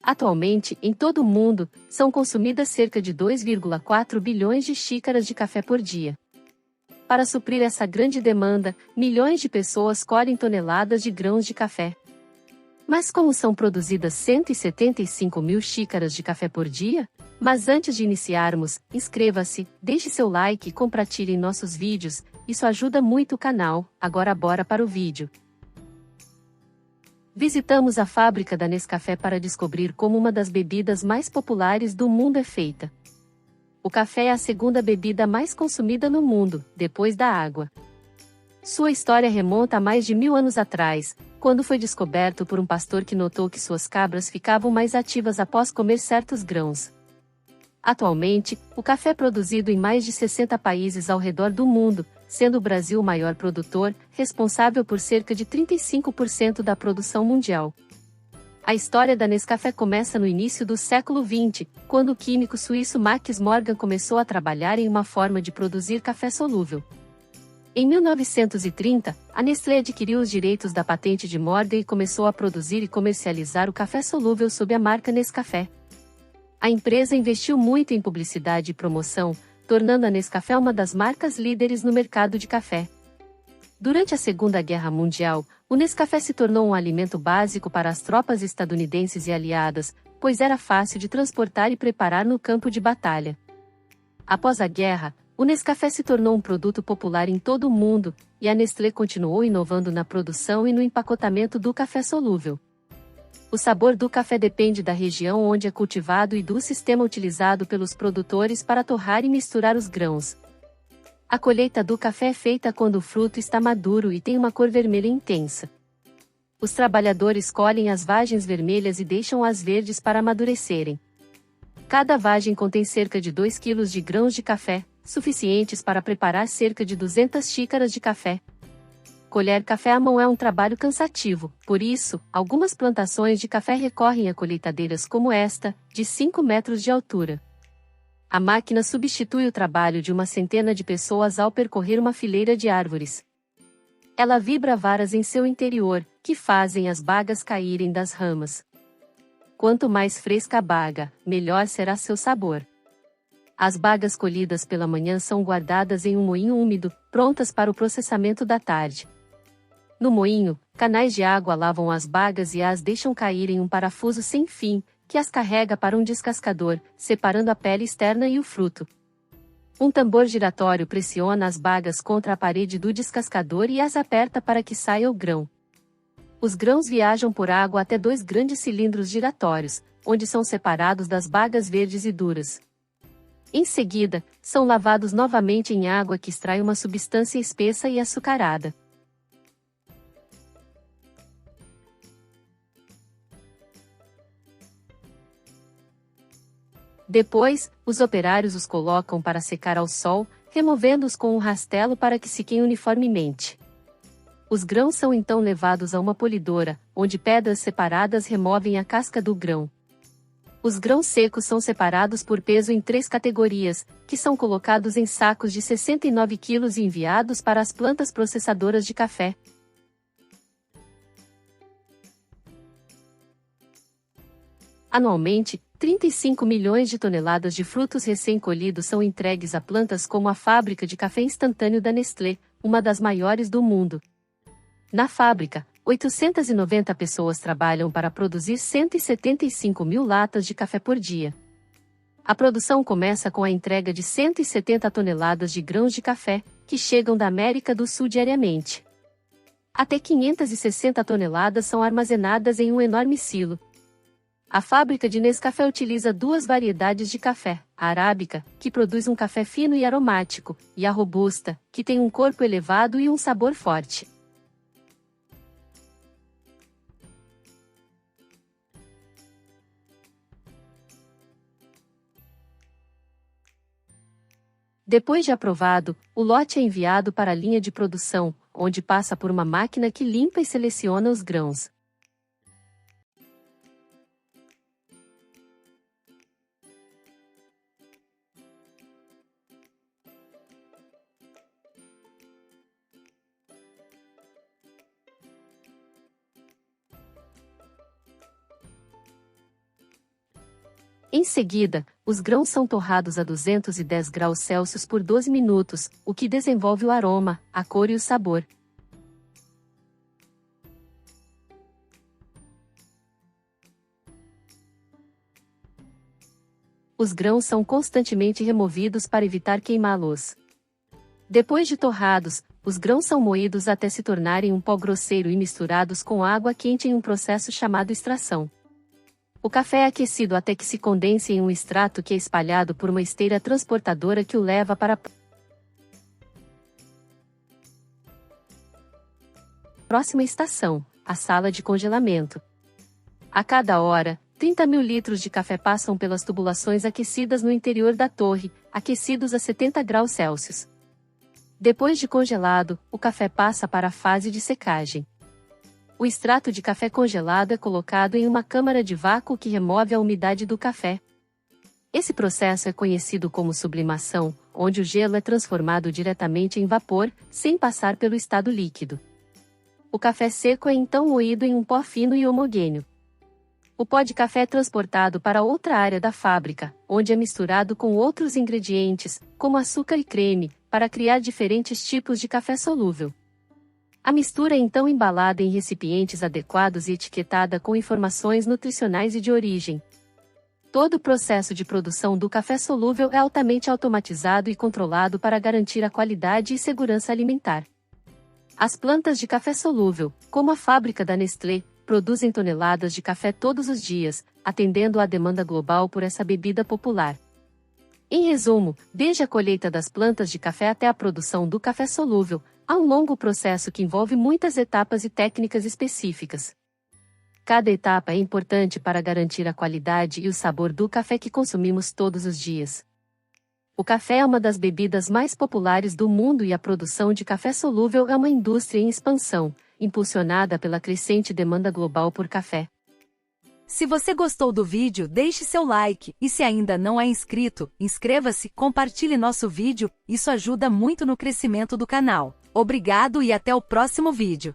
Atualmente, em todo o mundo, são consumidas cerca de 2,4 bilhões de xícaras de café por dia. Para suprir essa grande demanda, milhões de pessoas colhem toneladas de grãos de café. Mas como são produzidas 175 mil xícaras de café por dia? Mas antes de iniciarmos, inscreva-se, deixe seu like e compartilhe nossos vídeos, isso ajuda muito o canal. Agora bora para o vídeo. Visitamos a fábrica da Nescafé para descobrir como uma das bebidas mais populares do mundo é feita. O café é a segunda bebida mais consumida no mundo, depois da água. Sua história remonta a mais de 1000 anos atrás, quando foi descoberto por um pastor que notou que suas cabras ficavam mais ativas após comer certos grãos. Atualmente, o café é produzido em mais de 60 países ao redor do mundo, sendo o Brasil o maior produtor, responsável por cerca de 35% da produção mundial. A história da Nescafé começa no início do século XX, quando o químico suíço Max Morgan começou a trabalhar em uma forma de produzir café solúvel. Em 1930, a Nestlé adquiriu os direitos da patente de Morgan e começou a produzir e comercializar o café solúvel sob a marca Nescafé. A empresa investiu muito em publicidade e promoção, tornando a Nescafé uma das marcas líderes no mercado de café. Durante a Segunda Guerra Mundial, o Nescafé se tornou um alimento básico para as tropas estadunidenses e aliadas, pois era fácil de transportar e preparar no campo de batalha. Após a guerra, o Nescafé se tornou um produto popular em todo o mundo, e a Nestlé continuou inovando na produção e no empacotamento do café solúvel. O sabor do café depende da região onde é cultivado e do sistema utilizado pelos produtores para torrar e misturar os grãos. A colheita do café é feita quando o fruto está maduro e tem uma cor vermelha intensa. Os trabalhadores colhem as vagens vermelhas e deixam as verdes para amadurecerem. Cada vagem contém cerca de 2 kg de grãos de café, suficientes para preparar cerca de 200 xícaras de café. Colher café à mão é um trabalho cansativo, por isso, algumas plantações de café recorrem a colheitadeiras como esta, de 5 metros de altura. A máquina substitui o trabalho de uma centena de pessoas ao percorrer uma fileira de árvores. Ela vibra varas em seu interior, que fazem as bagas caírem das ramas. Quanto mais fresca a baga, melhor será seu sabor. As bagas colhidas pela manhã são guardadas em um moinho úmido, prontas para o processamento da tarde. No moinho, canais de água lavam as bagas e as deixam cair em um parafuso sem fim, que as carrega para um descascador, separando a pele externa e o fruto. Um tambor giratório pressiona as bagas contra a parede do descascador e as aperta para que saia o grão. Os grãos viajam por água até 2 grandes cilindros giratórios, onde são separados das bagas verdes e duras. Em seguida, são lavados novamente em água que extrai uma substância espessa e açucarada. Depois, os operários os colocam para secar ao sol, removendo-os com um rastelo para que sequem uniformemente. Os grãos são então levados a uma polidora, onde pedras separadas removem a casca do grão. Os grãos secos são separados por peso em 3 categorias, que são colocados em sacos de 69 kg e enviados para as plantas processadoras de café. Anualmente, 35 milhões de toneladas de frutos recém-colhidos são entregues a plantas como a fábrica de café instantâneo da Nestlé, uma das maiores do mundo. Na fábrica, 890 pessoas trabalham para produzir 175 mil latas de café por dia. A produção começa com a entrega de 170 toneladas de grãos de café, que chegam da América do Sul diariamente. Até 560 toneladas são armazenadas em um enorme silo. A fábrica de Nescafé utiliza 2 variedades de café, a arábica, que produz um café fino e aromático, e a robusta, que tem um corpo elevado e um sabor forte. Depois de aprovado, o lote é enviado para a linha de produção, onde passa por uma máquina que limpa e seleciona os grãos. Em seguida, os grãos são torrados a 210 graus Celsius por 12 minutos, o que desenvolve o aroma, a cor e o sabor. Os grãos são constantemente removidos para evitar queimá-los. Depois de torrados, os grãos são moídos até se tornarem um pó grosseiro e misturados com água quente em um processo chamado extração. O café é aquecido até que se condense em um extrato que é espalhado por uma esteira transportadora que o leva para a próxima estação, a sala de congelamento. A cada hora, 30.000 litros de café passam pelas tubulações aquecidas no interior da torre, aquecidos a 70 graus Celsius. Depois de congelado, o café passa para a fase de secagem. O extrato de café congelado é colocado em uma câmara de vácuo que remove a umidade do café. Esse processo é conhecido como sublimação, onde o gelo é transformado diretamente em vapor, sem passar pelo estado líquido. O café seco é então moído em um pó fino e homogêneo. O pó de café é transportado para outra área da fábrica, onde é misturado com outros ingredientes, como açúcar e creme, para criar diferentes tipos de café solúvel. A mistura é então embalada em recipientes adequados e etiquetada com informações nutricionais e de origem. Todo o processo de produção do café solúvel é altamente automatizado e controlado para garantir a qualidade e segurança alimentar. As plantas de café solúvel, como a fábrica da Nestlé, produzem toneladas de café todos os dias, atendendo à demanda global por essa bebida popular. Em resumo, desde a colheita das plantas de café até a produção do café solúvel, há um longo processo que envolve muitas etapas e técnicas específicas. Cada etapa é importante para garantir a qualidade e o sabor do café que consumimos todos os dias. O café é uma das bebidas mais populares do mundo e a produção de café solúvel é uma indústria em expansão, impulsionada pela crescente demanda global por café. Se você gostou do vídeo, deixe seu like, e se ainda não é inscrito, inscreva-se, compartilhe nosso vídeo, isso ajuda muito no crescimento do canal. Obrigado e até o próximo vídeo.